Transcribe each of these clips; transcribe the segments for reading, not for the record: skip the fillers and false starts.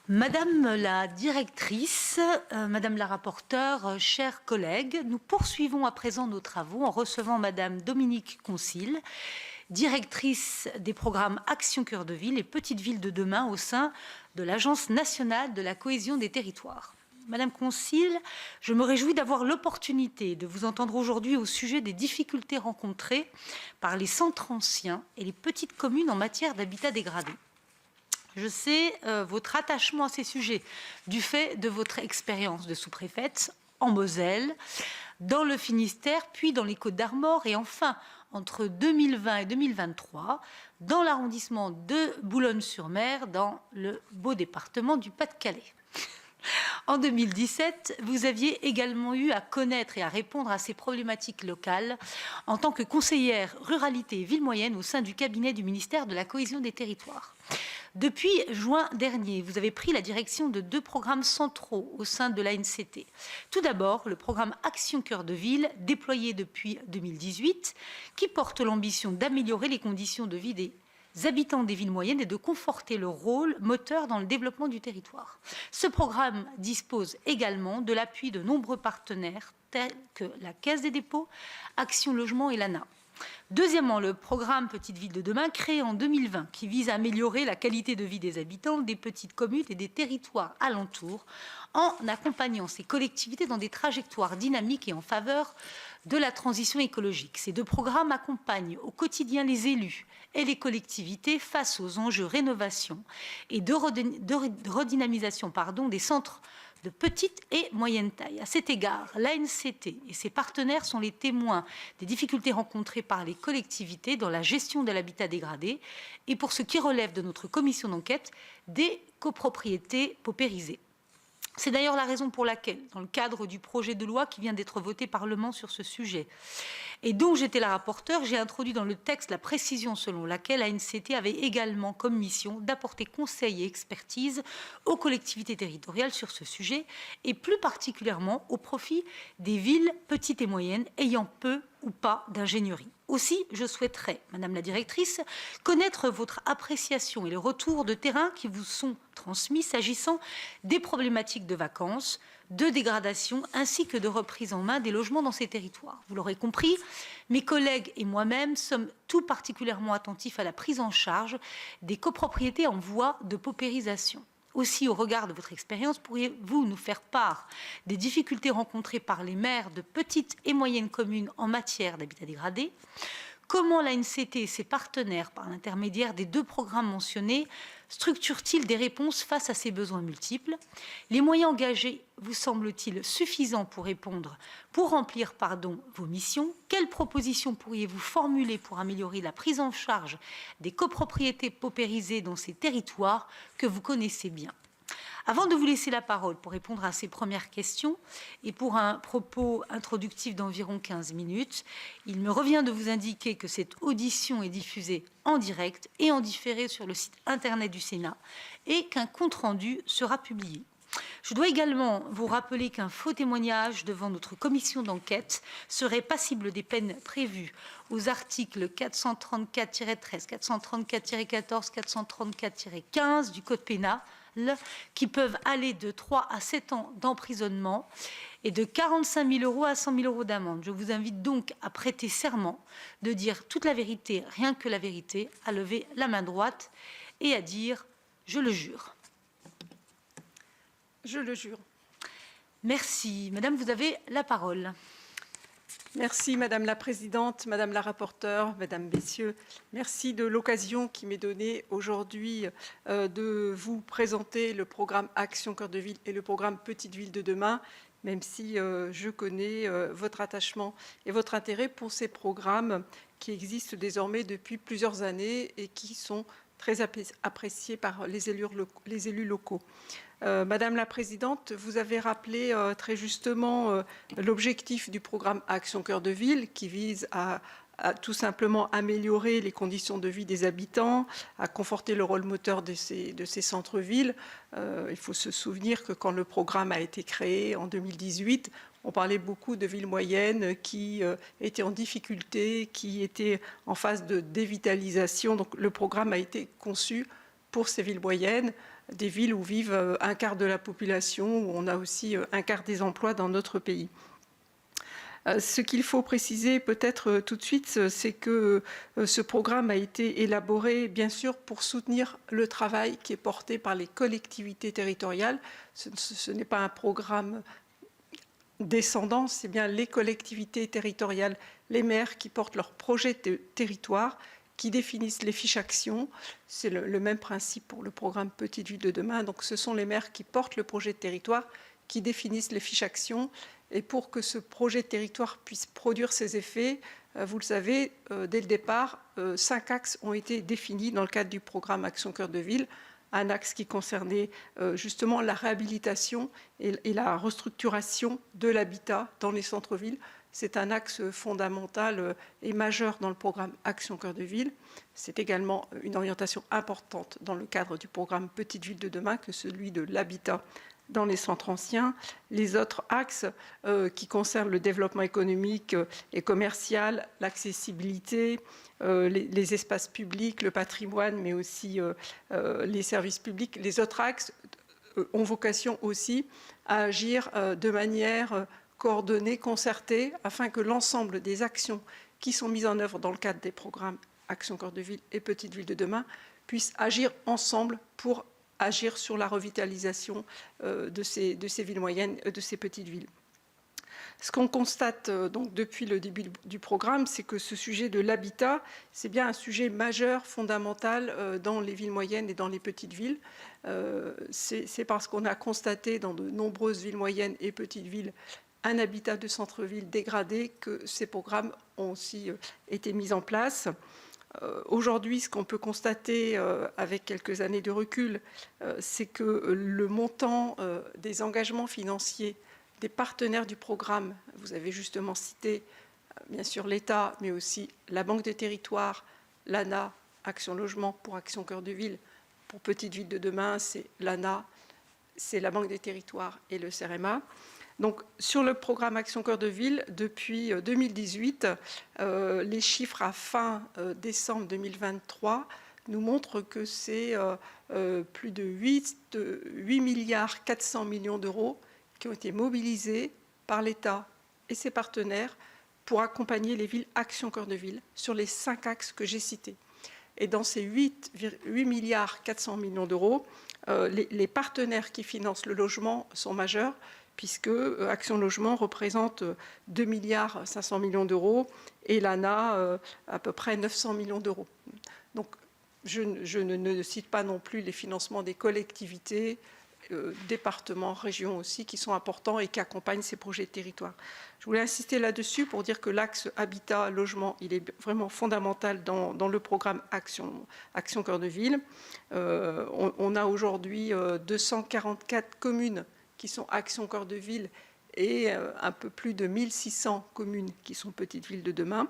Madame la directrice, Madame la rapporteure, chers collègues, nous poursuivons à présent nos travaux en recevant Madame Dominique Concile, directrice des programmes Action Cœur de Ville et Petites Villes de demain au sein de l'Agence nationale de la cohésion des territoires. Madame Concile, je me réjouis d'avoir l'opportunité de vous entendre aujourd'hui au sujet des difficultés rencontrées par les centres anciens et les petites communes en matière d'habitat dégradé. Je sais votre attachement à ces sujets du fait de votre expérience de sous-préfète en Moselle, dans le Finistère, puis dans les Côtes-d'Armor et enfin entre 2020 et 2023 dans l'arrondissement de Boulogne-sur-Mer, dans le beau département du Pas-de-Calais. En 2017, vous aviez également eu à connaître et à répondre à ces problématiques locales en tant que conseillère ruralité et ville moyenne au sein du cabinet du ministère de la Cohésion des Territoires. Depuis juin dernier, vous avez pris la direction de 2 programmes centraux au sein de l'ANCT. Tout d'abord, le programme Action Cœur de Ville, déployé depuis 2018, qui porte l'ambition d'améliorer les conditions de vie des habitants des villes moyennes et de conforter leur rôle moteur dans le développement du territoire. Ce programme dispose également de l'appui de nombreux partenaires tels que la Caisse des dépôts, Action Logement et l'ANA. Deuxièmement, le programme Petites Villes de demain, créé en 2020, qui vise à améliorer la qualité de vie des habitants des petites communes et des territoires alentours en accompagnant ces collectivités dans des trajectoires dynamiques et en faveur de la transition écologique. Ces 2 programmes accompagnent au quotidien les élus et les collectivités face aux enjeux rénovation et de redynamisation des centres de petite et moyenne taille. À cet égard, l'ANCT et ses partenaires sont les témoins des difficultés rencontrées par les collectivités dans la gestion de l'habitat dégradé et pour ce qui relève de notre commission d'enquête, des copropriétés paupérisées. C'est d'ailleurs la raison pour laquelle, dans le cadre du projet de loi qui vient d'être voté par le Parlement sur ce sujet, et dont j'étais la rapporteure, j'ai introduit dans le texte la précision selon laquelle l'ANCT avait également comme mission d'apporter conseil et expertise aux collectivités territoriales sur ce sujet, et plus particulièrement au profit des villes petites et moyennes ayant peu ou pas d'ingénierie. Aussi, je souhaiterais, Madame la directrice, connaître votre appréciation et les retours de terrain qui vous sont transmis s'agissant des problématiques de vacances, de dégradation ainsi que de reprise en main des logements dans ces territoires. Vous l'aurez compris, mes collègues et moi-même sommes tout particulièrement attentifs à la prise en charge des copropriétés en voie de paupérisation. Aussi, au regard de votre expérience, pourriez-vous nous faire part des difficultés rencontrées par les maires de petites et moyennes communes en matière d'habitat dégradé? Comment l'ANCT et ses partenaires, par l'intermédiaire des 2 programmes mentionnés, structurent-ils des réponses face à ces besoins multiples? Les moyens engagés vous semblent-ils suffisants pour remplir vos missions? Quelles propositions pourriez-vous formuler pour améliorer la prise en charge des copropriétés paupérisées dans ces territoires que vous connaissez bien? Avant de vous laisser la parole pour répondre à ces premières questions et pour un propos introductif d'environ 15 minutes, il me revient de vous indiquer que cette audition est diffusée en direct et en différé sur le site internet du Sénat et qu'un compte-rendu sera publié. Je dois également vous rappeler qu'un faux témoignage devant notre commission d'enquête serait passible des peines prévues aux articles 434-13, 434-14, 434-15 du Code pénal, qui peuvent aller de 3 à 7 ans d'emprisonnement et de 45 000 € à 100 000 € d'amende. Je vous invite donc à prêter serment de dire toute la vérité, rien que la vérité, à lever la main droite et à dire « je le jure ». Je le jure. Merci. Madame, vous avez la parole. Merci Madame la Présidente, Madame la rapporteure, Mesdames, Messieurs. Merci de l'occasion qui m'est donnée aujourd'hui de vous présenter le programme Action Cœur de Ville et le programme Petites Villes de demain, même si je connais votre attachement et votre intérêt pour ces programmes qui existent désormais depuis plusieurs années et qui sont très appréciés par les élus locaux. Madame la Présidente, vous avez rappelé très justement l'objectif du programme Action Cœur de Ville qui vise à tout simplement améliorer les conditions de vie des habitants, à conforter le rôle moteur de ces centres-villes. Il faut se souvenir que quand le programme a été créé en 2018, on parlait beaucoup de villes moyennes qui étaient en difficulté, qui étaient en phase de dévitalisation. Donc le programme a été conçu pour ces villes moyennes, des villes où vivent un quart de la population, où on a aussi un quart des emplois dans notre pays. Ce qu'il faut préciser peut-être tout de suite, c'est que ce programme a été élaboré bien sûr pour soutenir le travail qui est porté par les collectivités territoriales. Ce n'est pas un programme descendant, c'est bien les collectivités territoriales, les maires qui portent leur projet de territoire, qui définissent les fiches actions. C'est le même principe pour le programme Petites Villes de demain. Donc ce sont les maires qui portent le projet de territoire, qui définissent les fiches actions. Et pour que ce projet de territoire puisse produire ses effets, vous le savez, dès le départ, 5 axes ont été définis dans le cadre du programme Action Cœur de Ville. Un axe qui concernait justement la réhabilitation et la restructuration de l'habitat dans les centres-villes. C'est un axe fondamental et majeur dans le programme Action Cœur de Ville. C'est également une orientation importante dans le cadre du programme Petites Villes de demain que celui de l'habitat dans les centres anciens. Les autres axes qui concernent le développement économique et commercial, l'accessibilité, les espaces publics, le patrimoine, mais aussi les services publics. Les autres axes ont vocation aussi à agir de manière coordonnée, concertée, afin que l'ensemble des actions qui sont mises en œuvre dans le cadre des programmes Action Cœur de Ville et Petites Villes de demain puissent agir ensemble pour agir sur la revitalisation de ces villes moyennes, de ces petites villes. Ce qu'on constate donc depuis le début du programme, c'est que ce sujet de l'habitat, c'est bien un sujet majeur, fondamental dans les villes moyennes et dans les petites villes. C'est parce qu'on a constaté dans de nombreuses villes moyennes et petites villes un habitat de centre-ville dégradé que ces programmes ont aussi été mis en place. Aujourd'hui, ce qu'on peut constater avec quelques années de recul, c'est que le montant des engagements financiers des partenaires du programme, vous avez justement cité bien sûr l'État, mais aussi la Banque des territoires, l'ANA, Action Logement pour Action Cœur de Ville, pour Petites Villes de demain, c'est l'ANA, c'est la Banque des territoires et le CEREMA. Donc, sur le programme Action Cœur de Ville, depuis 2018, les chiffres à fin décembre 2023 nous montrent que c'est plus de 8 milliards 400 millions d'euros qui ont été mobilisés par l'État et ses partenaires pour accompagner les villes Action Cœur de Ville sur les 5 axes que j'ai cités. Et dans ces 8 milliards 400 millions d'euros, les partenaires qui financent le logement sont majeurs, puisque Action Logement représente 2 milliards 500 millions d'euros et l'ANA à peu près 900 millions d'euros. Donc je ne cite pas non plus les financements des collectivités, départements, régions aussi, qui sont importants et qui accompagnent ces projets de territoire. Je voulais insister là-dessus pour dire que l'axe habitat, logement, il est vraiment fondamental dans le programme Action Cœur de Ville. On a aujourd'hui 244 communes qui sont Action Cœur de Ville et un peu plus de 1600 communes qui sont Petites Villes de demain.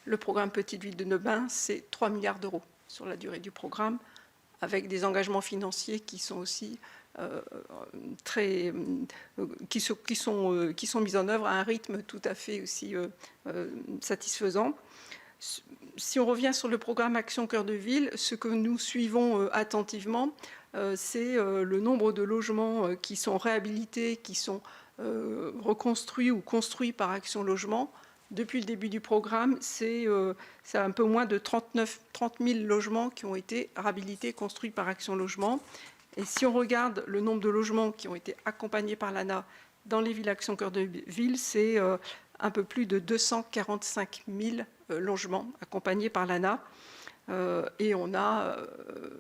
Le programme Petites Villes de demain, c'est 3 milliards d'euros sur la durée du programme, avec des engagements financiers qui sont aussi qui sont mis en œuvre à un rythme tout à fait aussi satisfaisant. Si on revient sur le programme Action Cœur de Ville, ce que nous suivons attentivement, c'est le nombre de logements qui sont réhabilités, qui sont reconstruits ou construits par Action Logement. Depuis le début du programme, c'est un peu moins de 30 000 logements qui ont été réhabilités, construits par Action Logement. Et si on regarde le nombre de logements qui ont été accompagnés par l'ANA dans les villes Action Cœur de Ville, c'est un peu plus de 245 000 logements accompagnés par l'ANA. Et on a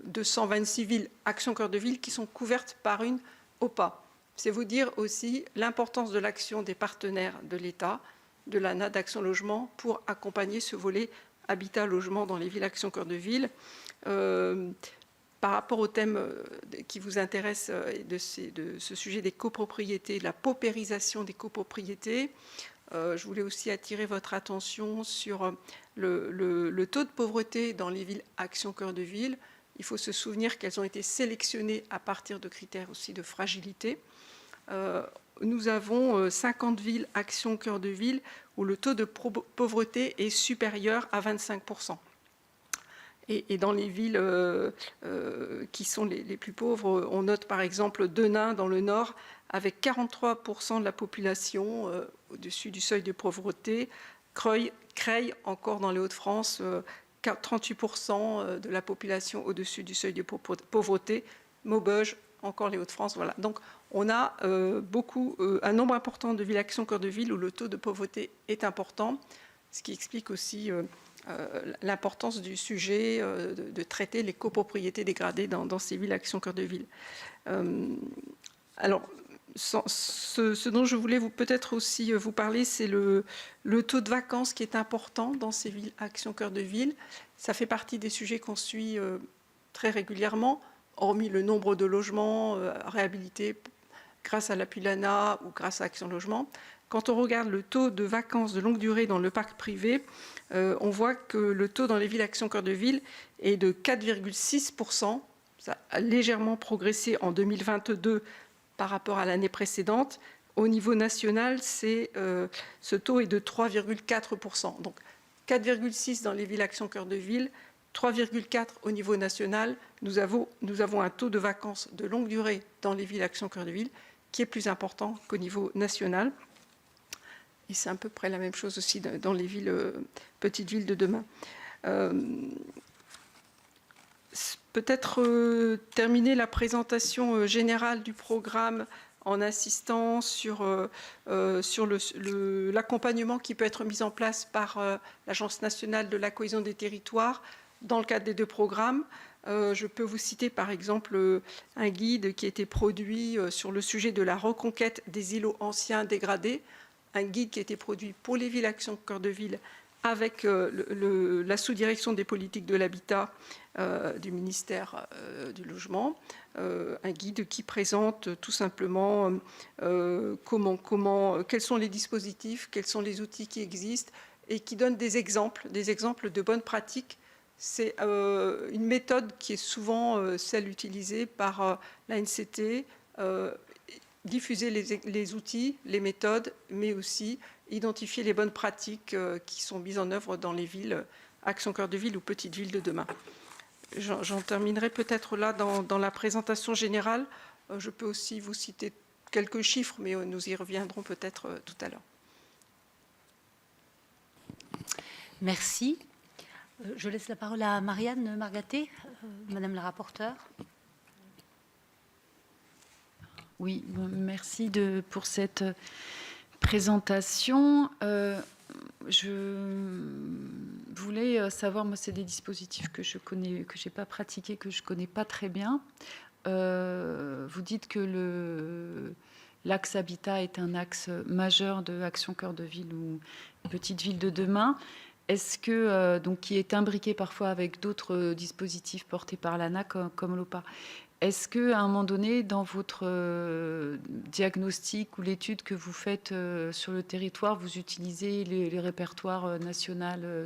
226 villes Action Cœur de Ville qui sont couvertes par une OPA. C'est vous dire aussi l'importance de l'action des partenaires de l'État, de l'ANA, d'Action Logement, pour accompagner ce volet habitat-logement dans les villes Action Cœur de Ville. Par rapport au thème qui vous intéresse de ce sujet des copropriétés, de la paupérisation des copropriétés, je voulais aussi attirer votre attention sur le taux de pauvreté dans les villes Action Cœur de Ville. Il faut se souvenir qu'elles ont été sélectionnées à partir de critères aussi de fragilité. Nous avons 50 villes Action Cœur de Ville où le taux de pauvreté est supérieur à 25%. Et dans les villes qui sont les plus pauvres, on note par exemple Denain dans le nord, avec 43% de la population au-dessus du seuil de pauvreté. Creil, encore dans les Hauts-de-France, 38% de la population au-dessus du seuil de pauvreté. Maubeuge, encore les Hauts-de-France. Voilà. Donc on a un nombre important de villes Action Cœur de Ville où le taux de pauvreté est important, ce qui explique aussi l'importance du sujet de traiter les copropriétés dégradées dans ces villes Action Cœur de Ville. Alors, ce dont je voulais peut-être aussi vous parler, c'est le taux de vacances qui est important dans ces villes Action Cœur de Ville. Ça fait partie des sujets qu'on suit très régulièrement, hormis le nombre de logements réhabilités grâce à l'appui l'ANA ou grâce à Action Logement. Quand on regarde le taux de vacances de longue durée dans le parc privé, on voit que le taux dans les villes Action Cœur de Ville est de 4,6%. Ça a légèrement progressé en 2022 par rapport à l'année précédente. Au niveau national, ce taux est de 3,4%. Donc 4,6 dans les villes Action Cœur de Ville, 3,4 au niveau national. Nous avons un taux de vacances de longue durée dans les villes Action Cœur de Ville qui est plus important qu'au niveau national. Et c'est à peu près la même chose aussi dans les petites villes de demain. Peut-être terminer la présentation générale du programme en insistant sur l'accompagnement qui peut être mis en place par l'Agence nationale de la cohésion des territoires dans le cadre des deux programmes. Je peux vous citer par exemple un guide qui a été produit sur le sujet de la reconquête des îlots anciens dégradés, un guide qui a été produit pour les villes Action Cœur de Ville avec la sous-direction des politiques de l'habitat du ministère du Logement, un guide qui présente tout simplement quels sont les dispositifs, quels sont les outils qui existent et qui donne des exemples de bonnes pratiques. C'est une méthode qui est souvent celle utilisée par l'ANCT, diffuser les outils, les méthodes, mais aussi identifier les bonnes pratiques qui sont mises en œuvre dans les villes Action Cœur de Ville ou petites villes de demain. J'en terminerai peut-être là dans la présentation générale. Je peux aussi vous citer quelques chiffres, mais nous y reviendrons peut-être tout à l'heure. Merci. Je laisse la parole à Marianne Margaté, Madame la rapporteure. Oui, merci pour cette présentation. Je voulais savoir, moi, c'est des dispositifs que je connais, que j'ai pas pratiqués, que je connais pas très bien. Vous dites que l'axe habitat est un axe majeur de Action Cœur de Ville ou Petite Ville de demain. Est-ce que, donc, qui est imbriqué parfois avec d'autres dispositifs portés par l'ANA comme l'OPA, est-ce qu'à un moment donné, dans votre diagnostic ou l'étude que vous faites sur le territoire, vous utilisez les répertoires nationaux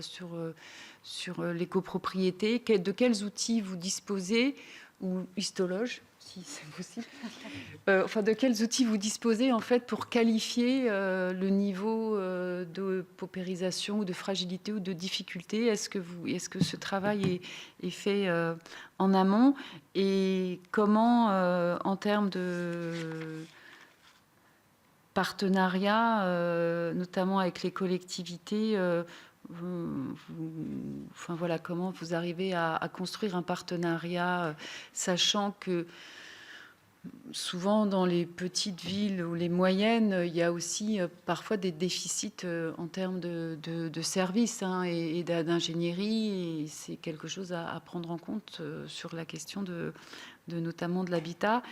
sur les copropriétés? De quels outils vous disposez, ou histologue, si c'est possible, enfin, de quels outils vous disposez en fait pour qualifier le niveau de paupérisation ou de fragilité ou de difficulté? Est-ce que ce travail est fait en amont? Et comment, en termes de partenariat, notamment avec les collectivités, enfin voilà, comment vous arrivez à construire un partenariat, sachant que souvent dans les petites villes ou les moyennes, il y a aussi parfois des déficits en termes de services et d'ingénierie, et c'est quelque chose à prendre en compte sur la question notamment de l'habitat.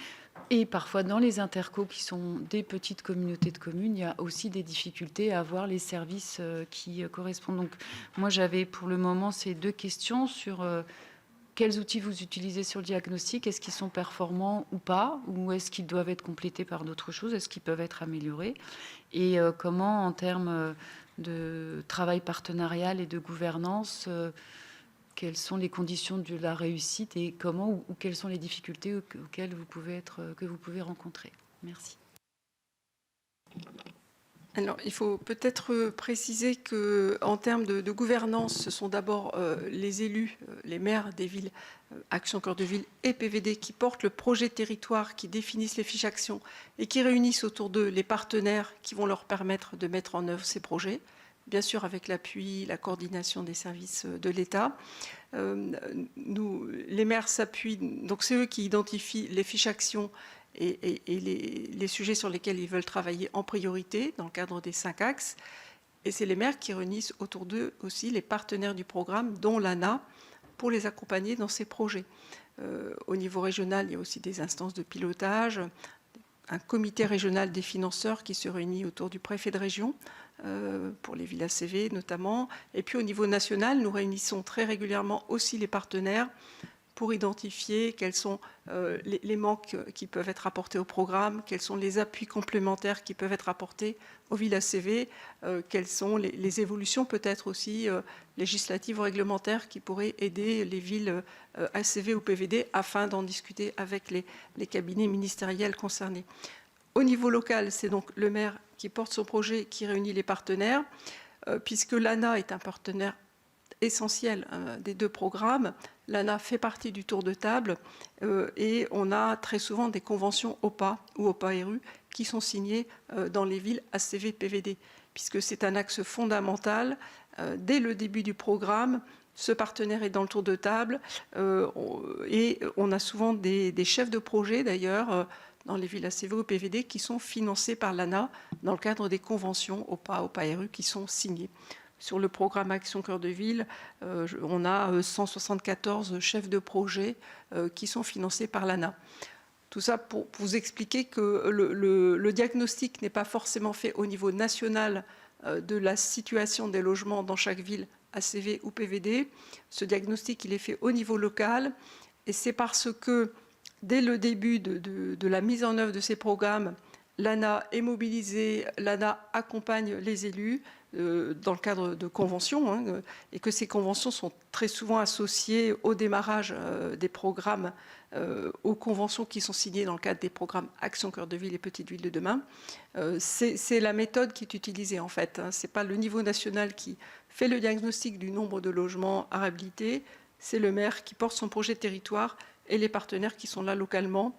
Et parfois, dans les intercos qui sont des petites communautés de communes, il y a aussi des difficultés à avoir les services qui correspondent. Donc, moi, j'avais pour le moment ces deux questions sur quels outils vous utilisez sur le diagnostic. Est-ce qu'ils sont performants ou pas? Ou est-ce qu'ils doivent être complétés par d'autres choses? Est-ce qu'ils peuvent être améliorés? Et comment, en termes de travail partenarial et de gouvernance, quelles sont les conditions de la réussite et comment ou quelles sont les difficultés que vous pouvez rencontrer? Merci. Alors, il faut peut-être préciser qu'en termes de gouvernance, ce sont d'abord les élus, les maires des villes, Action Cœur de Ville et PVD, qui portent le projet de territoire, qui définissent les fiches actions et qui réunissent autour d'eux les partenaires qui vont leur permettre de mettre en œuvre ces projets, bien sûr avec l'appui, la coordination des services de l'État. Les maires s'appuient, donc c'est eux qui identifient les fiches actions et les sujets sur lesquels ils veulent travailler en priorité dans le cadre des 5 axes. Et c'est les maires qui réunissent autour d'eux aussi les partenaires du programme, dont l'ANA, pour les accompagner dans ces projets. Au niveau régional, il y a aussi des instances de pilotage, un comité régional des financeurs qui se réunit autour du préfet de région, pour les villes ACV notamment. Et puis au niveau national, nous réunissons très régulièrement aussi les partenaires pour identifier quels sont les manques qui peuvent être apportés au programme, quels sont les appuis complémentaires qui peuvent être apportés aux villes ACV, quelles sont les évolutions peut-être aussi législatives ou réglementaires qui pourraient aider les villes ACV ou PVD afin d'en discuter avec les cabinets ministériels concernés. Au niveau local, c'est donc le maire qui porte son projet, qui réunit les partenaires, puisque l'ANA est un partenaire essentiel des 2 programmes. L'ANA fait partie du tour de table et on a très souvent des conventions OPA ou OPA-RU qui sont signées dans les villes ACV-PVD, puisque c'est un axe fondamental. Dès le début du programme, ce partenaire est dans le tour de table et on a souvent des chefs de projet d'ailleurs dans les villes ACV ou PVD qui sont financés par l'ANA dans le cadre des conventions OPA, OPA-RU qui sont signées. Sur le programme Action Cœur de Ville, on a 174 chefs de projet qui sont financés par l'ANA. Tout ça pour vous expliquer que le diagnostic n'est pas forcément fait au niveau national de la situation des logements dans chaque ville, ACV ou PVD. Ce diagnostic, il est fait au niveau local et c'est parce que dès le début de la mise en œuvre de ces programmes, l'ANA est mobilisée, l'ANA accompagne les élus dans le cadre de conventions et que ces conventions sont très souvent associées au démarrage des programmes, aux conventions qui sont signées dans le cadre des programmes Action Cœur de Ville et Petites Villes de demain. C'est la méthode qui est utilisée en fait. Ce n'est pas le niveau national qui fait le diagnostic du nombre de logements à réhabiliter, c'est le maire qui porte son projet de territoire et les partenaires qui sont là localement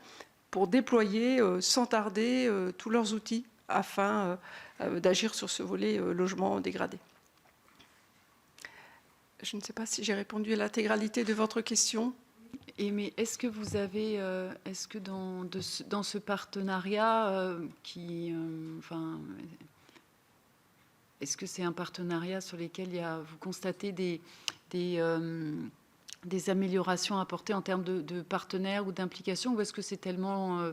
pour déployer sans tarder tous leurs outils afin d'agir sur ce volet logement dégradé. Je ne sais pas si j'ai répondu à l'intégralité de votre question. Mais est-ce que vous avez, est-ce que dans ce partenariat est-ce que c'est un partenariat sur lequel vous constatez des améliorations apportées en termes de partenaires ou d'implication, ou est-ce que c'est tellement,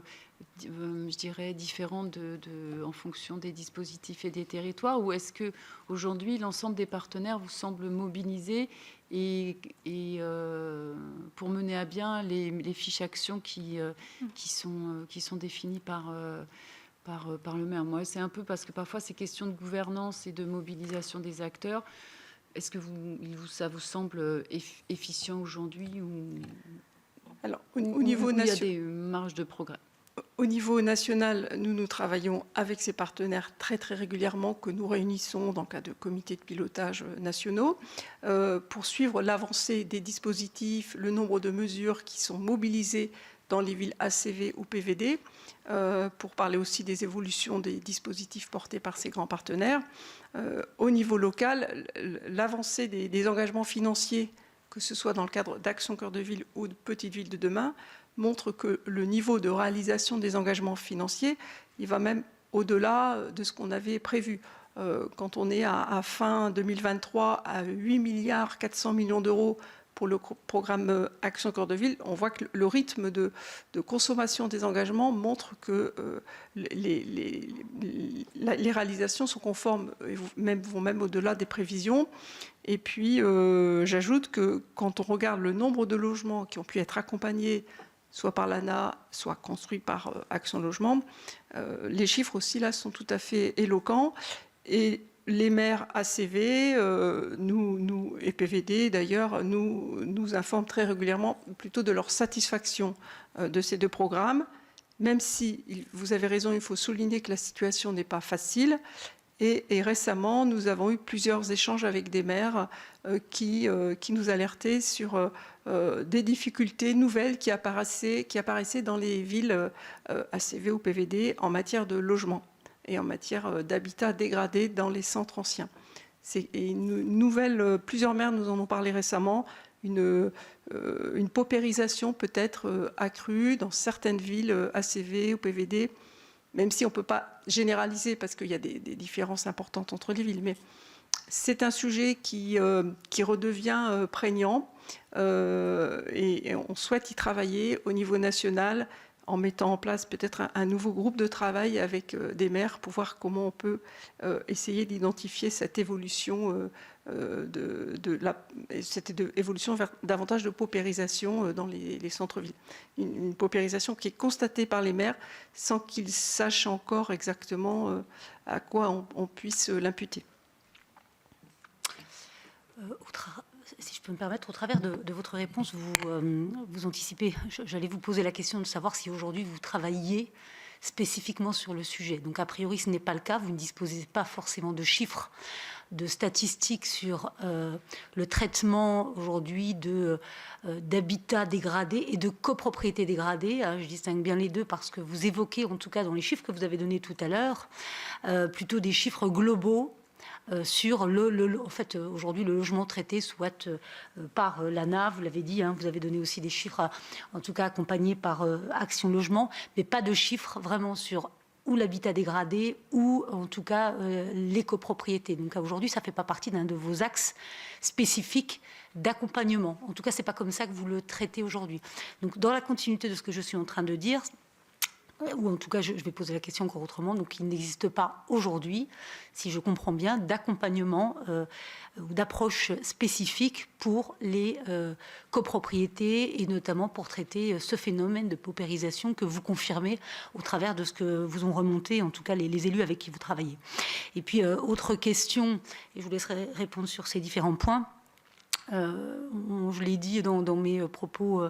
je dirais, différent en fonction des dispositifs et des territoires, ou est-ce que aujourd'hui l'ensemble des partenaires vous semble mobilisés et pour mener à bien les fiches actions qui sont définies par le maire? Moi, c'est un peu parce que parfois ces questions de gouvernance et de mobilisation des acteurs. Est-ce que ça vous semble efficient aujourd'hui Alors, au niveau il y a des marges de progrès? Au niveau national, nous travaillons avec ces partenaires très régulièrement que nous réunissons dans le cadre de comités de pilotage nationaux pour suivre l'avancée des dispositifs, le nombre de mesures qui sont mobilisées dans les villes ACV ou PVD, pour parler aussi des évolutions des dispositifs portés par ces grands partenaires. Au niveau local, l'avancée des engagements financiers, que ce soit dans le cadre d'Action Cœur de Ville ou de Petites Villes de demain, montre que le niveau de réalisation des engagements financiers, il va même au-delà de ce qu'on avait prévu. Quand on est à fin 2023 à 8 milliards 400 millions d'euros pour le programme Action Cœur de Ville, on voit que le rythme de consommation des engagements montre que les réalisations sont conformes et vont même au-delà des prévisions. Et puis, j'ajoute que quand on regarde le nombre de logements qui ont pu être accompagnés soit par l'ANA, soit construits par Action Logement, les chiffres aussi là sont tout à fait éloquents. Et les maires ACV, nous et PVD d'ailleurs, nous informent très régulièrement plutôt de leur satisfaction de ces 2 programmes, même si, vous avez raison, il faut souligner que la situation n'est pas facile Et récemment, nous avons eu plusieurs échanges avec des maires qui nous alertaient sur des difficultés nouvelles qui apparaissaient dans les villes ACV ou PVD en matière de logement et en matière d'habitat dégradé dans les centres anciens. Et plusieurs maires nous en ont parlé récemment, une paupérisation peut-être accrue dans certaines villes ACV ou PVD, même si on ne peut pas généraliser parce qu'il y a des différences importantes entre les villes. Mais c'est un sujet qui redevient prégnant et on souhaite y travailler au niveau national en mettant en place peut-être un nouveau groupe de travail avec des maires pour voir comment on peut essayer d'identifier cette évolution, évolution vers davantage de paupérisation dans les centres-villes. Une paupérisation qui est constatée par les maires sans qu'ils sachent encore exactement à quoi on puisse l'imputer. Si je peux me permettre, au travers de votre réponse, vous anticipez. J'allais vous poser la question de savoir si aujourd'hui vous travailliez spécifiquement sur le sujet. Donc a priori ce n'est pas le cas, vous ne disposez pas forcément de chiffres, de statistiques sur le traitement aujourd'hui d'habitat dégradé et de copropriété dégradée. Je distingue bien les deux parce que vous évoquez, en tout cas dans les chiffres que vous avez donnés tout à l'heure, plutôt des chiffres globaux sur en fait, aujourd'hui, le logement traité soit par l'ANA, vous l'avez dit, vous avez donné aussi des chiffres, en tout cas accompagnés par Action Logement, mais pas de chiffres vraiment sur ou l'habitat dégradé ou en tout cas les copropriétés. Donc aujourd'hui, ça ne fait pas partie d'un de vos axes spécifiques d'accompagnement. En tout cas, ce n'est pas comme ça que vous le traitez aujourd'hui. Donc dans la continuité de ce que je suis en train de dire, ou en tout cas, je vais poser la question encore autrement. Donc, il n'existe pas aujourd'hui, si je comprends bien, d'accompagnement ou d'approche spécifique pour les copropriétés et notamment pour traiter ce phénomène de paupérisation que vous confirmez au travers de ce que vous ont remonté, en tout cas, les élus avec qui vous travaillez. Et puis, autre question, et je vous laisserai répondre sur ces différents points. Je l'ai dit dans mes propos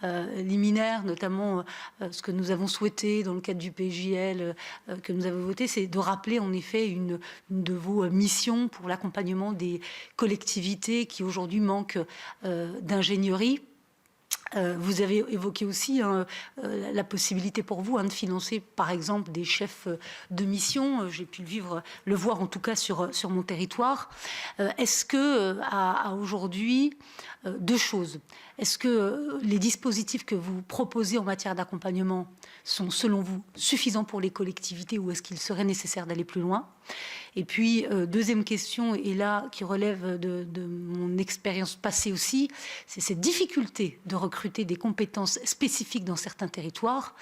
liminaires, notamment ce que nous avons souhaité dans le cadre du PJL que nous avons voté, c'est de rappeler en effet une de vos missions pour l'accompagnement des collectivités qui aujourd'hui manquent d'ingénierie. Vous avez évoqué aussi la possibilité pour vous de financer, par exemple, des chefs de mission. J'ai pu le voir en tout cas sur mon territoire. Est-ce que, à aujourd'hui, deux choses. Est-ce que les dispositifs que vous proposez en matière d'accompagnement sont, selon vous, suffisants pour les collectivités ou est-ce qu'il serait nécessaire d'aller plus loin? Et puis, deuxième question, et là, qui relève de mon expérience passée aussi, c'est cette difficulté de recruter des compétences spécifiques dans certains territoires,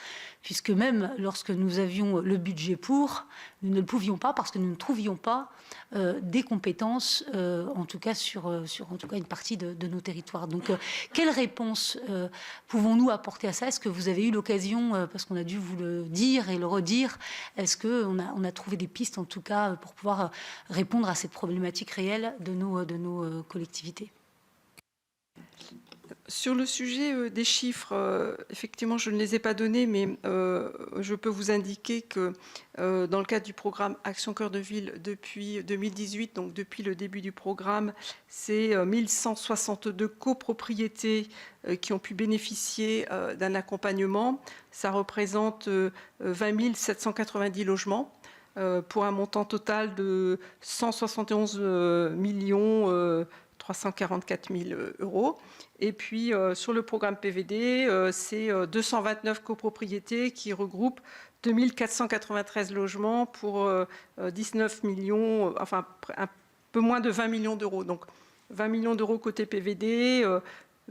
puisque même lorsque nous avions le budget pour, nous ne le pouvions pas parce que nous ne trouvions pas des compétences, en tout cas sur en tout cas une partie de nos territoires. Donc, quelle réponse pouvons-nous apporter à ça? Est-ce que vous avez eu l'occasion, parce qu'on a dû vous le dire et le redire, est-ce qu'on a trouvé des pistes, en tout cas, pour pouvoir répondre à cette problématique réelle de nos collectivités? Sur le sujet des chiffres, effectivement, je ne les ai pas donnés, mais je peux vous indiquer que dans le cadre du programme Action Cœur de Ville depuis 2018, donc depuis le début du programme, c'est 1162 copropriétés qui ont pu bénéficier d'un accompagnement. Ça représente 20 790 logements pour un montant total de 171 344 000 euros. Et puis, sur le programme PVD, c'est 229 copropriétés qui regroupent 2493 logements pour 19 millions, enfin un peu moins de 20 millions d'euros. Donc, 20 millions d'euros côté PVD,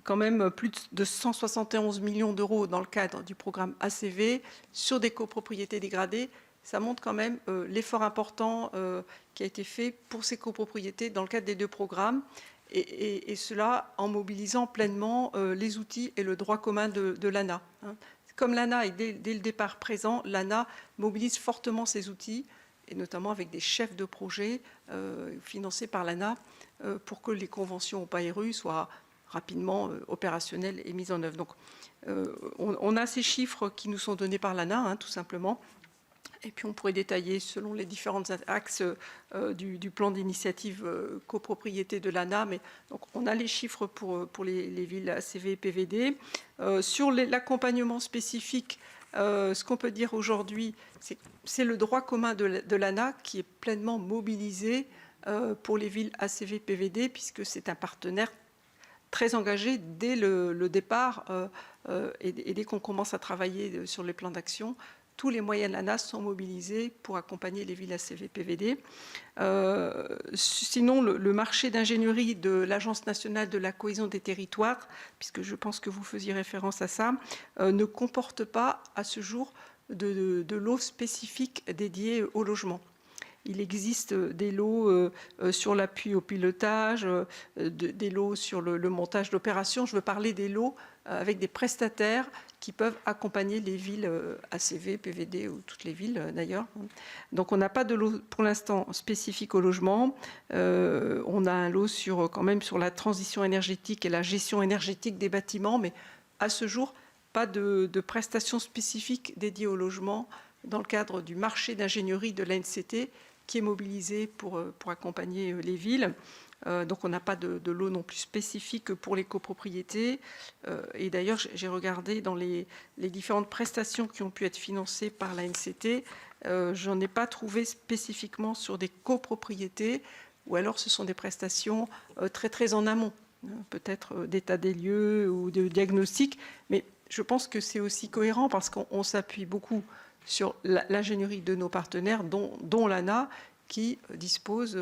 quand même plus de 171 millions d'euros dans le cadre du programme ACV sur des copropriétés dégradées. Ça montre quand même l'effort important qui a été fait pour ces copropriétés dans le cadre des deux programmes. Et cela en mobilisant pleinement les outils et le droit commun de l'ANA. Comme l'ANA est dès le départ présent, l'ANA mobilise fortement ces outils, et notamment avec des chefs de projet financés par l'ANA pour que les conventions au PAERU soient rapidement opérationnelles et mises en œuvre. Donc, on a ces chiffres qui nous sont donnés par l'ANA, tout simplement. Et puis on pourrait détailler selon les différents axes du plan d'initiative copropriété de l'ANA. Mais donc on a les chiffres pour les villes ACV et PVD. Sur l'accompagnement spécifique, ce qu'on peut dire aujourd'hui, c'est le droit commun de l'ANA qui est pleinement mobilisé pour les villes ACV PVD, puisque c'est un partenaire très engagé dès le départ et dès qu'on commence à travailler sur les plans d'action. Tous les moyens de l'ANA sont mobilisés pour accompagner les villes ACV-PVD. Sinon, le marché d'ingénierie de l'Agence nationale de la cohésion des territoires, puisque je pense que vous faisiez référence à ça, ne comporte pas à ce jour de lots spécifiques dédiés au logement. Il existe des lots sur l'appui au pilotage, des lots sur le montage d'opérations. Je veux parler des lots avec des prestataires qui peuvent accompagner les villes ACV, PVD ou toutes les villes d'ailleurs. Donc on n'a pas de lot pour l'instant spécifique au logement. On a un lot quand même sur la transition énergétique et la gestion énergétique des bâtiments, mais à ce jour, pas de prestations spécifiques dédiées au logement dans le cadre du marché d'ingénierie de l'ANCT qui est mobilisé pour accompagner les villes. Donc on n'a pas de lot non plus spécifique pour les copropriétés. Et d'ailleurs, j'ai regardé dans les différentes prestations qui ont pu être financées par l'ANCT, j'en ai pas trouvé spécifiquement sur des copropriétés, ou alors ce sont des prestations très très en amont, peut-être d'état des lieux ou de diagnostic, mais je pense que c'est aussi cohérent parce qu'on s'appuie beaucoup sur l'ingénierie de nos partenaires, dont l'ANA, qui dispose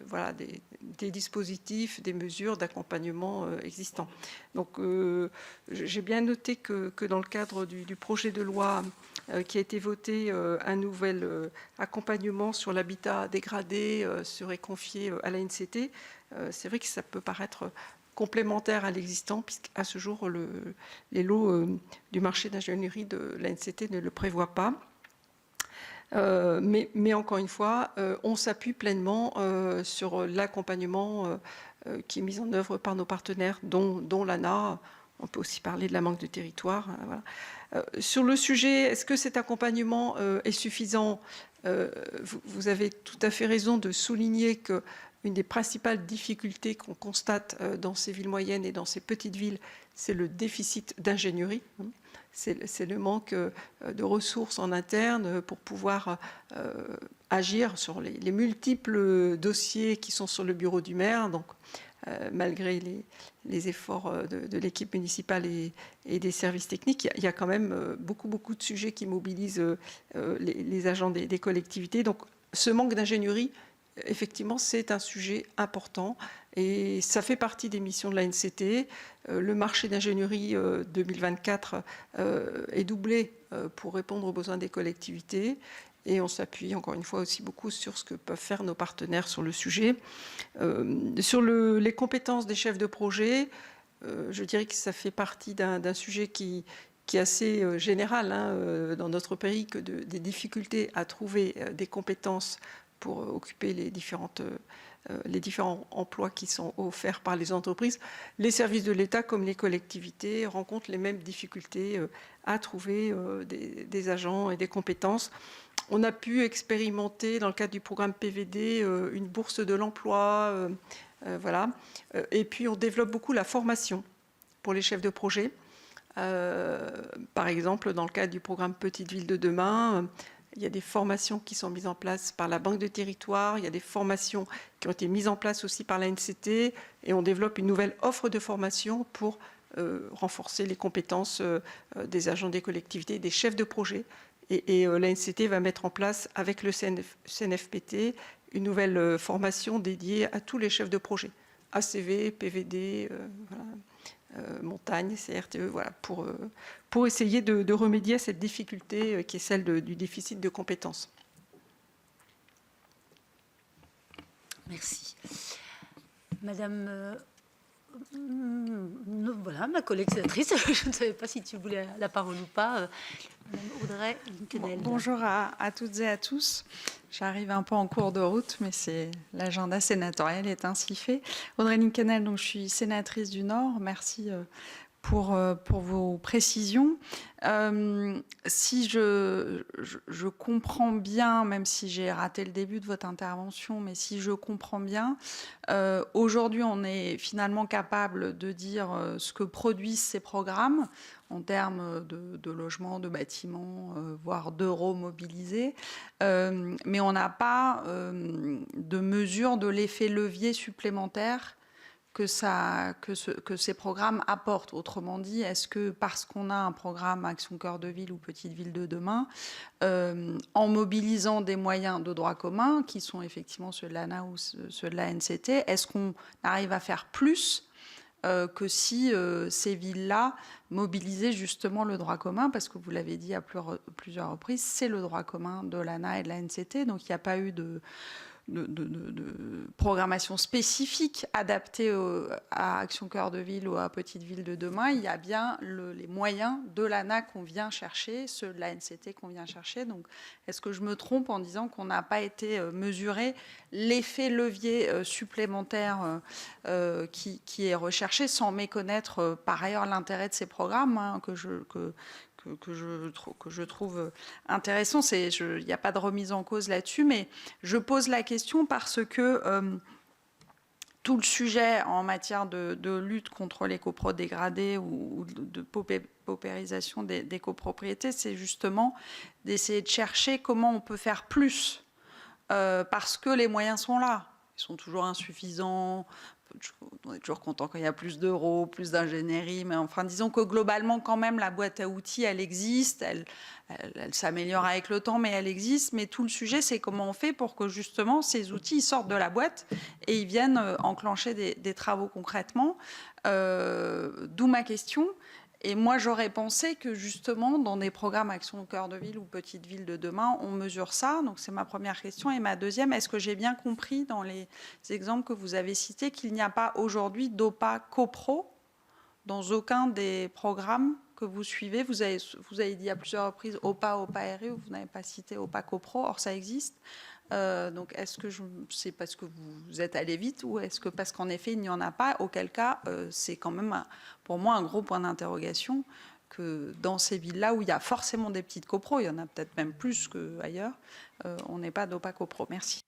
voilà, des dispositifs, des mesures d'accompagnement existants. Donc j'ai bien noté que dans le cadre du projet de loi qui a été voté, un nouvel accompagnement sur l'habitat dégradé serait confié à l'ANCT. C'est vrai que ça peut paraître complémentaire à l'existant, puisqu'à ce jour, les lots du marché d'ingénierie de l'ANCT ne le prévoient pas. Mais encore une fois, on s'appuie pleinement sur l'accompagnement qui est mis en œuvre par nos partenaires, dont l'ANA. On peut aussi parler de la manque de territoire. Voilà. Sur le sujet, est-ce que cet accompagnement est suffisant ? Vous avez tout à fait raison de souligner que une des principales difficultés qu'on constate dans ces villes moyennes et dans ces petites villes, c'est le déficit d'ingénierie. C'est le manque de ressources en interne pour pouvoir agir sur les multiples dossiers qui sont sur le bureau du maire. Donc, malgré les efforts de l'équipe municipale et des services techniques, il y a quand même beaucoup de sujets qui mobilisent les agents des collectivités. Donc, ce manque d'ingénierie, effectivement, c'est un sujet important et ça fait partie des missions de l'ANCT. Le marché d'ingénierie 2024 est doublé pour répondre aux besoins des collectivités et on s'appuie encore une fois aussi beaucoup sur ce que peuvent faire nos partenaires sur le sujet. Sur les compétences des chefs de projet, je dirais que ça fait partie d'un sujet qui est assez général dans notre pays, que des difficultés à trouver des compétences pour occuper les différents emplois qui sont offerts par les entreprises. Les services de l'État comme les collectivités rencontrent les mêmes difficultés à trouver des agents et des compétences. On a pu expérimenter dans le cadre du programme PVD une bourse de l'emploi, voilà. Et puis on développe beaucoup la formation pour les chefs de projet. Par exemple, dans le cadre du programme Petite Ville de demain, il y a des formations qui sont mises en place par la Banque de Territoire, il y a des formations qui ont été mises en place aussi par l'ANCT et on développe une nouvelle offre de formation pour renforcer les compétences des agents des collectivités, des chefs de projet. Et l'ANCT va mettre en place avec le CNFPT une nouvelle formation dédiée à tous les chefs de projet, ACV, PVD, voilà. Montagne, CRTE, voilà, pour essayer de remédier à cette difficulté qui est celle du déficit de compétences. Merci. Madame, voilà, ma collègue sénatrice, je ne savais pas si tu voulais la parole ou pas. Madame Audrey Linkenheld. Bonjour à toutes et à tous. J'arrive un peu en cours de route, mais l'agenda sénatorial est ainsi fait. Audrey Linkenheld, donc je suis sénatrice du Nord. Merci pour vos précisions. Si je comprends bien, même si j'ai raté le début de votre intervention, mais si je comprends bien, aujourd'hui, on est finalement capable de dire ce que produisent ces programmes en termes de logements, de bâtiments, voire d'euros mobilisés, mais on n'a pas de mesure de l'effet levier supplémentaire que ces programmes apportent. Autrement dit, est-ce que parce qu'on a un programme Action Cœur de Ville ou Petite Ville de demain, en mobilisant des moyens de droit commun, qui sont effectivement ceux de l'ANA ou ceux de la NCT, est-ce qu'on arrive à faire plus que si ces villes-là mobilisaient justement le droit commun, parce que vous l'avez dit à plusieurs reprises, c'est le droit commun de l'ANA et de la NCT, donc il n'y a pas eu de programmation spécifique adaptée à Action Cœur de Ville ou à Petite Ville de demain. Il y a bien les moyens de l'ANA qu'on vient chercher, ceux de la NCT qu'on vient chercher. Donc, est-ce que je me trompe en disant qu'on n'a pas été mesuré l'effet levier supplémentaire qui est recherché, sans méconnaître par ailleurs l'intérêt de ces programmes que je trouve intéressant. Il n'y a pas de remise en cause là-dessus, mais je pose la question parce que tout le sujet en matière de lutte contre les copros dégradés ou de paupérisation des copropriétés, c'est justement d'essayer de chercher comment on peut faire plus, parce que les moyens sont là. Ils sont toujours insuffisants. On est toujours content quand il y a plus d'euros, plus d'ingénierie, mais enfin, disons que globalement, quand même, la boîte à outils, elle existe, elle s'améliore avec le temps, mais elle existe. Mais tout le sujet, c'est comment on fait pour que justement ces outils sortent de la boîte et ils viennent enclencher des travaux concrètement. D'où ma question. Et moi, j'aurais pensé que justement, dans des programmes Action Cœur de Ville ou Petite Ville de demain, on mesure ça. Donc, c'est ma première question. Et ma deuxième, est-ce que j'ai bien compris dans les exemples que vous avez cités qu'il n'y a pas aujourd'hui d'OPA copro dans aucun des programmes que vous suivez? Vous avez dit à plusieurs reprises OPA, OPA RU, vous n'avez pas cité OPA copro, or ça existe. Donc, est-ce que c'est parce que vous êtes allé vite ou est-ce que parce qu'en effet, il n'y en a pas, auquel cas, c'est quand même, pour moi, un gros point d'interrogation que dans ces villes-là où il y a forcément des petites copros, il y en a peut-être même plus qu'ailleurs, on n'est pas d'OPA copro. Merci.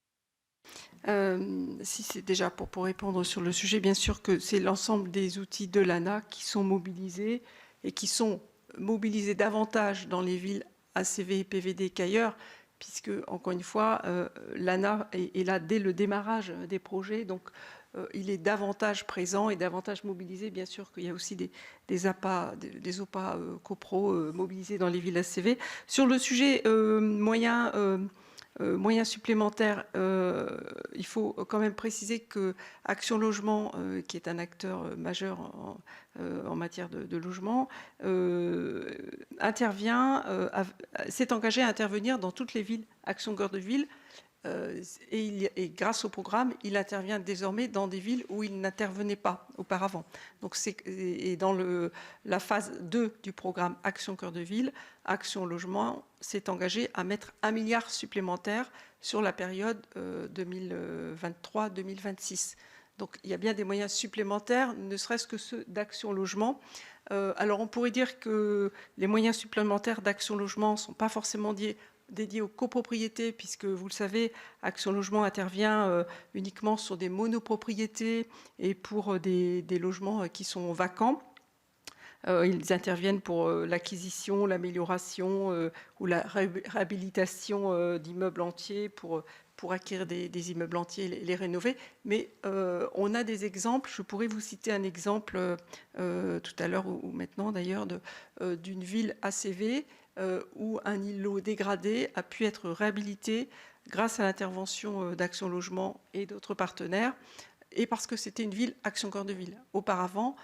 Si c'est déjà pour répondre sur le sujet, bien sûr que c'est l'ensemble des outils de l'ANA qui sont mobilisés et qui sont mobilisés davantage dans les villes ACV et PVD qu'ailleurs, puisque, encore une fois, l'ANA est là dès le démarrage des projets, donc il est davantage présent et davantage mobilisé. Bien sûr qu'il y a aussi des OPA copro mobilisés dans les villes ACV. Sur le sujet moyens supplémentaires, il faut quand même préciser que Action Logement, qui est un acteur majeur en matière de logement, s'est engagé à intervenir dans toutes les villes Action Cœur de Ville. Et grâce au programme, il intervient désormais dans des villes où il n'intervenait pas auparavant. Donc dans la phase 2 du programme Action Cœur de Ville, Action Logement s'est engagé à mettre 1 milliard supplémentaire sur la période 2023-2026. Donc il y a bien des moyens supplémentaires, ne serait-ce que ceux d'Action Logement. Alors on pourrait dire que les moyens supplémentaires d'Action Logement ne sont pas forcément dédié aux copropriétés, puisque vous le savez, Action Logement intervient uniquement sur des monopropriétés et pour des logements qui sont vacants. Ils interviennent pour l'acquisition, l'amélioration ou la réhabilitation d'immeubles entiers pour acquérir des immeubles entiers et les rénover. Mais on a des exemples. Je pourrais vous citer un exemple tout à l'heure ou maintenant d'ailleurs d'une ville ACV où un îlot dégradé a pu être réhabilité grâce à l'intervention d'Action Logement et d'autres partenaires, et parce que c'était une ville Action Cœur de Ville. Auparavant,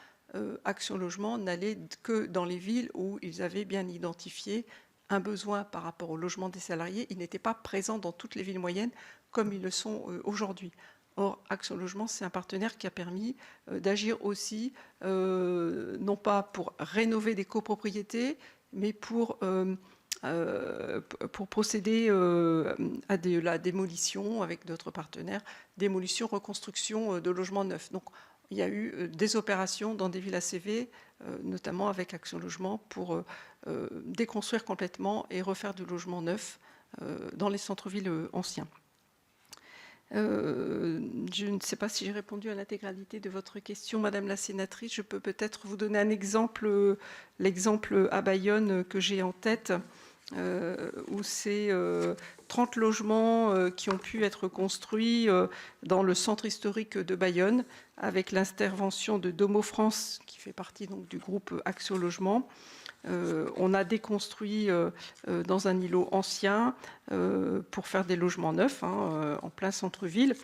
Action Logement n'allait que dans les villes où ils avaient bien identifié un besoin par rapport au logement des salariés. Ils n'étaient pas présents dans toutes les villes moyennes comme ils le sont aujourd'hui. Or, Action Logement, c'est un partenaire qui a permis d'agir aussi, non pas pour rénover des copropriétés, mais pour procéder à la démolition avec d'autres partenaires, démolition, reconstruction de logements neufs. Donc, il y a eu des opérations dans des villes ACV, notamment avec Action Logement, pour déconstruire complètement et refaire du logement neuf dans les centres-villes anciens. Je ne sais pas si j'ai répondu à l'intégralité de votre question, Madame la sénatrice. Je peux peut-être vous donner un exemple, l'exemple à Bayonne que j'ai en tête, où c'est 30 logements qui ont pu être construits dans le centre historique de Bayonne, avec l'intervention de Domo France, qui fait partie donc du groupe Action Logement. On a déconstruit dans un îlot ancien pour faire des logements neufs en plein centre-ville.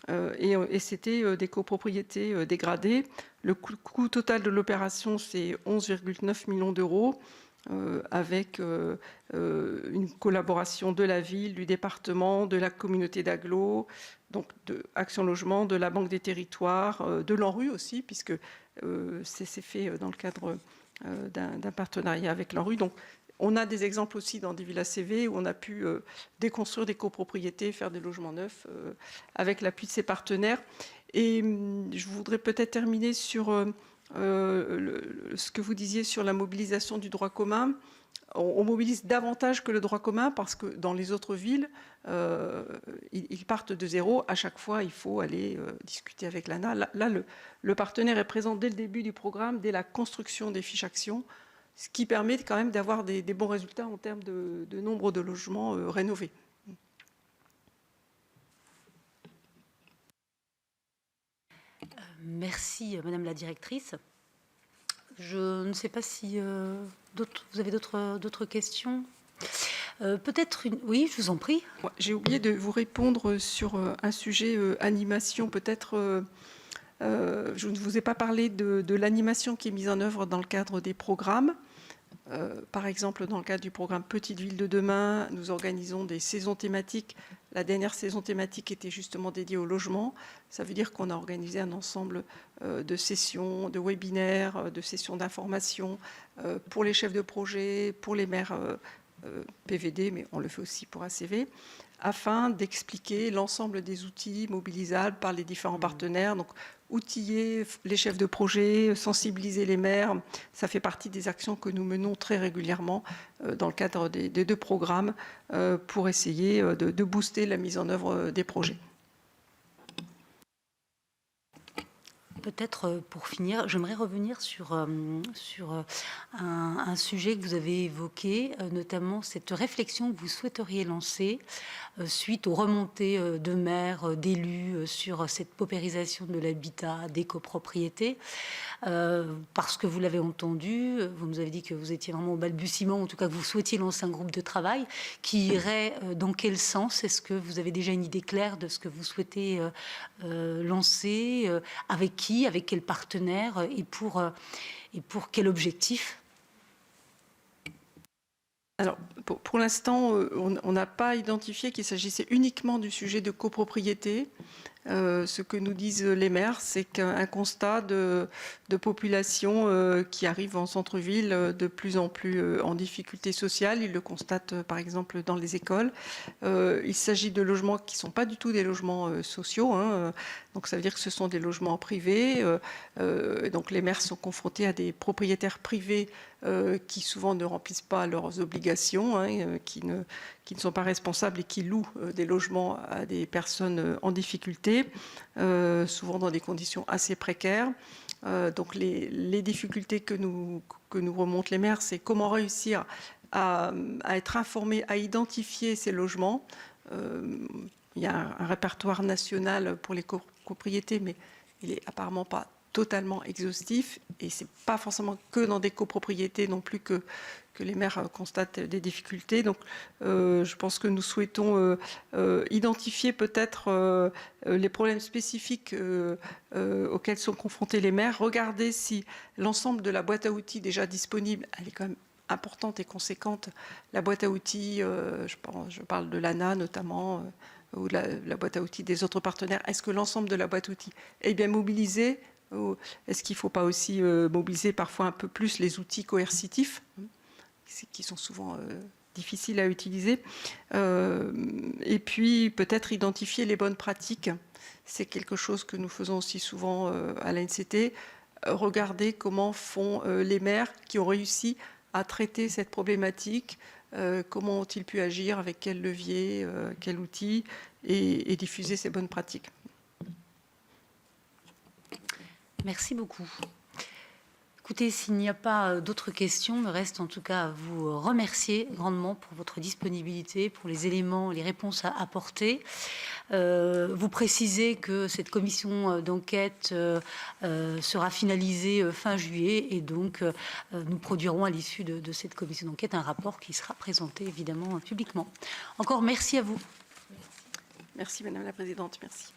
Et c'était des copropriétés dégradées. Le coût total de l'opération, c'est 11,9 millions d'euros. Avec une collaboration de la ville, du département, de la communauté d'agglo, donc de Action Logement, de la Banque des Territoires, de l'ANRU aussi, puisque c'est fait dans le cadre d'un partenariat avec l'ANRU. Donc, on a des exemples aussi dans des villes ACV où on a pu déconstruire des copropriétés, faire des logements neufs avec l'appui de ses partenaires. Et je voudrais peut-être terminer sur ce que vous disiez sur la mobilisation du droit commun. On mobilise davantage que le droit commun parce que dans les autres villes, ils partent de zéro. À chaque fois, il faut aller discuter avec l'ANA. Là, le partenaire est présent dès le début du programme, dès la construction des fiches actions, ce qui permet quand même d'avoir des bons résultats en termes de nombre de logements rénovés. Merci, Madame la directrice. Je ne sais pas si vous avez d'autres questions. Peut-être une... Oui, je vous en prie. J'ai oublié de vous répondre sur un sujet animation. Peut-être, je ne vous ai pas parlé de l'animation qui est mise en œuvre dans le cadre des programmes. Par exemple, dans le cadre du programme Petite Ville de demain, nous organisons des saisons thématiques. La dernière saison thématique était justement dédiée au logement. Ça veut dire qu'on a organisé un ensemble de sessions, de webinaires, de sessions d'information pour les chefs de projet, pour les maires PVD, mais on le fait aussi pour ACV, afin d'expliquer l'ensemble des outils mobilisables par les différents partenaires. Donc, outiller les chefs de projet, sensibiliser les maires, ça fait partie des actions que nous menons très régulièrement dans le cadre des deux programmes pour essayer de booster la mise en œuvre des projets. Peut-être pour finir, j'aimerais revenir sur un sujet que vous avez évoqué, notamment cette réflexion que vous souhaiteriez lancer suite aux remontées de maires, d'élus sur cette paupérisation de l'habitat, des copropriétés. Parce que vous l'avez entendu, vous nous avez dit que vous étiez vraiment au balbutiement, en tout cas que vous souhaitiez lancer un groupe de travail qui irait dans quel sens? Est-ce que vous avez déjà une idée claire de ce que vous souhaitez lancer? Avec qui? Avec quel partenaire? Et pour quel objectif? Alors, pour l'instant, on n'a pas identifié qu'il s'agissait uniquement du sujet de copropriété. Ce que nous disent les maires, c'est qu'un constat de population qui arrive en centre-ville de plus en plus en difficulté sociale. Ils le constatent par exemple dans les écoles. Il s'agit de logements qui ne sont pas du tout des logements sociaux. Donc ça veut dire que ce sont des logements privés. Donc les maires sont confrontés à des propriétaires privés qui souvent ne remplissent pas leurs obligations, qui ne sont pas responsables et qui louent des logements à des personnes en difficulté, souvent dans des conditions assez précaires. Donc les difficultés que nous remontent les maires, c'est comment réussir à être informés, à identifier ces logements. Il y a un répertoire national pour les copropriétés, mais il n'est apparemment pas totalement exhaustif, et c'est pas forcément que dans des copropriétés non plus que les maires constatent des difficultés. Donc je pense que nous souhaitons identifier peut-être les problèmes spécifiques auxquels sont confrontés les maires, regarder si l'ensemble de la boîte à outils déjà disponible, elle est quand même importante et conséquente. La boîte à outils, je parle de l'ANA notamment, ou de la boîte à outils des autres partenaires. Est-ce que l'ensemble de la boîte à outils est bien mobilisée? Est-ce qu'il ne faut pas aussi mobiliser parfois un peu plus les outils coercitifs? qui sont souvent difficiles à utiliser. Et puis peut-être identifier les bonnes pratiques. C'est quelque chose que nous faisons aussi souvent à l'ANCT. Regarder comment font les maires qui ont réussi à traiter cette problématique, comment ont-ils pu agir, avec quel levier, quel outil, et diffuser ces bonnes pratiques. Merci beaucoup. Écoutez, s'il n'y a pas d'autres questions, me reste en tout cas à vous remercier grandement pour votre disponibilité, pour les éléments, les réponses à apporter. Vous précisez que cette commission d'enquête sera finalisée fin juillet et donc nous produirons à l'issue de cette commission d'enquête un rapport qui sera présenté évidemment publiquement. Encore merci à vous. Merci Madame la Présidente, merci.